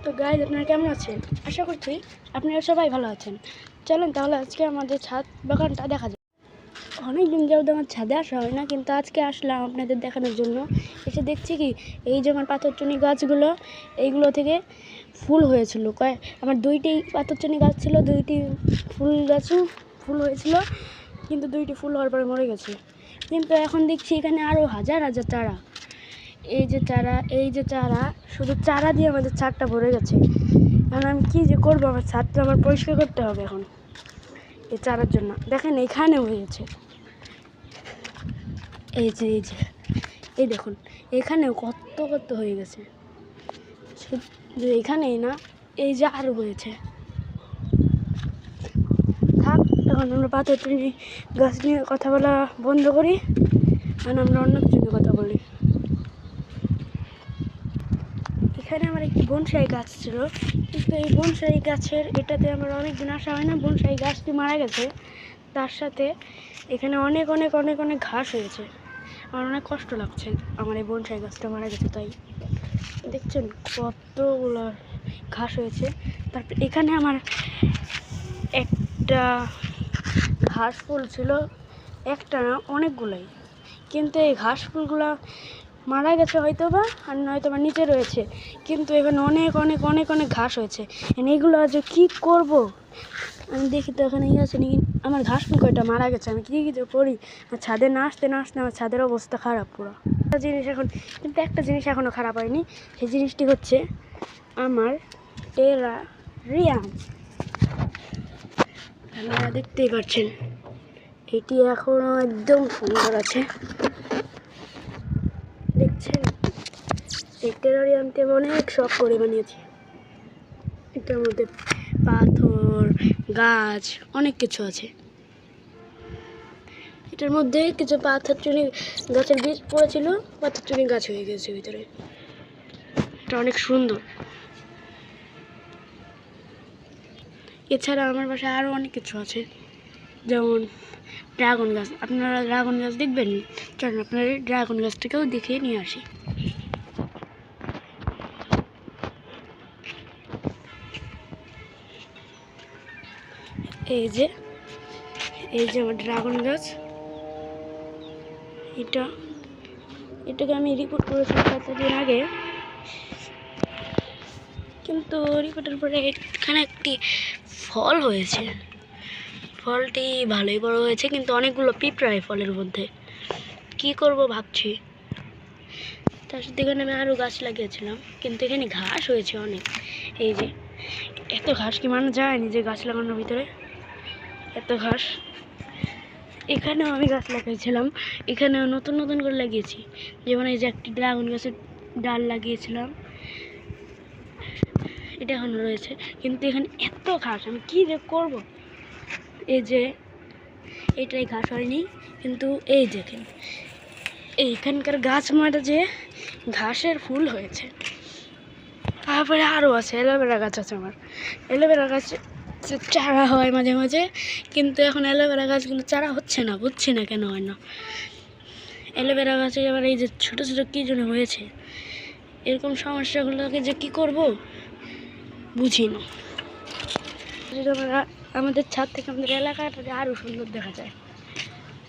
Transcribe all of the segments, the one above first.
তো গাইজ, আপনারা কেমন আছেন? আশা করছি আপনারা সবাই ভালো আছেন। চলেন তাহলে আজকে আমাদের ছাদ বাগানটা দেখা যায়। অনেক দিন যাবত আমার ছাদে আসা হয় না, কিন্তু আজকে আসলাম আপনাদের দেখানোর জন্য। এসে দেখছি কি, এই যে আমার পাথরচুনি গাছগুলো, এইগুলো থেকে ফুল হয়েছিল। আমার 2টি পাথরচুনি গাছ ছিল, 2টি ফুল গাছও ফুল হয়েছিল, কিন্তু 2টি ফুল হওয়ার পরে মরে গেছে। কিন্তু এখন দেখছি এখানে আরও হাজার হাজার চারা। এই যে চারা, শুধু চারা দিয়ে আমাদের ছাদটা ভরে গেছে। এখন আমি কী যে করবো, আমার ছাদটা আমার পরিষ্কার করতে হবে এখন এই চারার জন্য। দেখেন এখানে হয়েছে, এই দেখুন এখানেও কত কত হয়ে গেছে। শুধু এখানেই না, এই যে আরও হয়েছে। থাক, এখন আমরা পাথরচুনি গাছ নিয়ে কথা বলা বন্ধ করি, এখন আমরা অন্য কিছু নিয়ে কথা বলি। এখানে আমার একটি বনসাই গাছ ছিল, কিন্তু এই বনসাই গাছের এটাতে আমার অনেক দিন আসা হয় না। বনসাই গাছটি মারা গেছে, তার সাথে এখানে অনেক অনেক অনেক অনেক ঘাস হয়েছে। আমার অনেক কষ্ট লাগছে, আমার এই বনসাই গাছটা মারা গেছে। তাই দেখছেন কতগুলো ঘাস হয়েছে। তারপর এখানে আমার একটা ঘাস ফুল ছিল, একটা না অনেকগুলোই, কিন্তু এই ঘাস ফুলগুলো মারা গেছে হয়তো বা, আর নয়তো বা নিচে রয়েছে। কিন্তু এখানে অনেক অনেক অনেক অনেক ঘাস হয়েছে। এইগুলো আজ কী করবো আমি দেখি তো, এখানে আছে নাকি আমার ঘাস ফুল কয়টা মারা গেছে। আমি কী যে করি, ছাদে না আসতে আমার ছাদের অবস্থা খারাপ পুরো। একটা জিনিস এখন, কিন্তু একটা জিনিস এখনও খারাপ হয়নি। সেই জিনিসটি হচ্ছে আমার টেরারিয়াম। আপনারা দেখতেই পাচ্ছেন, এটি এখনও একদম সুন্দর আছে। দেখছেন, এই টেরারিয়ামটি আমি অনেক শখ করে বানিয়েছি। এটার মধ্যে পাথর, গাছ, অনেক কিছু আছে। এটার মধ্যে কিছু পাথরচুনি গাছের বীজ পড়েছিল, পাথরচুনি গাছ হয়ে গেছে ভিতরে। এটা অনেক সুন্দর। এছাড়া আমার বাসায় আরও অনেক কিছু আছে, যেমন ড্রাগন গাছ। আপনারা ড্রাগন গাছ দেখবেন? চলুন আপনারা ড্রাগন গাছটাকেও দেখে নিয়ে আসি। এই যে আমার ড্রাগন গাছ, এটাকে আমি রিপোর্ট করেছিলাম কতদিন আগে, কিন্তু রিপোর্টের পরে এখানে একটি ফল হয়েছে। ফলটি ভালোই বড় হয়েছে, কিন্তু অনেকগুলো পিঁপড়ায় ফলের মধ্যে। কি করব ভাবছি। তার সাথে এখানে আমি আরও গাছ লাগিয়েছিলাম, কিন্তু এখানে ঘাস হয়েছে অনেক। এই যে এত ঘাস কি মানা যায় নিজে গাছ লাগানোর ভিতরে? এত ঘাস। এখানেও আমি গাছ লাগাইছিলাম, এখানেও নতুন নতুন করে লাগিয়েছি। যেমন এই যে একটি ড্রাগন গাছের ডাল লাগিয়েছিলাম, এটা এখনো রয়েছে। কিন্তু এখানে এত ঘাস, আমি কি যে করব। এই যে এটাই ঘাস হয়নি, কিন্তু এই দেখেন এইখানকার গাছ মারা যে ঘাসের ফুল হয়েছে। তারপরে আরও আছে, অ্যালোভেরা গাছ আছে আমার। অ্যালোভেরা গাছ চারা হয় মাঝে মাঝে, কিন্তু এখন অ্যালোভেরা গাছগুলো চারা হচ্ছে না, বুঝছি না কেন হয় না। অ্যালোভেরা গাছে আবার এই যে ছোটো ছোটো কী জন্য হয়েছে, এরকম সমস্যাগুলোকে যে কী করব বুঝি না। আমরা আমাদের ছাদ থেকে আমাদের এলাকাটা আরও সুন্দর দেখা যায়।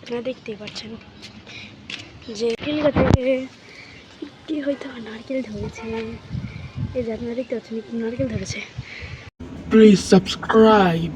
আপনারা দেখতেই পাচ্ছেন যে নারকেল গাছে কি হয়তো নারকেল ধরেছে। এই যে আপনারা দেখতে পাচ্ছেন নারকেল ধরেছে। Please subscribe.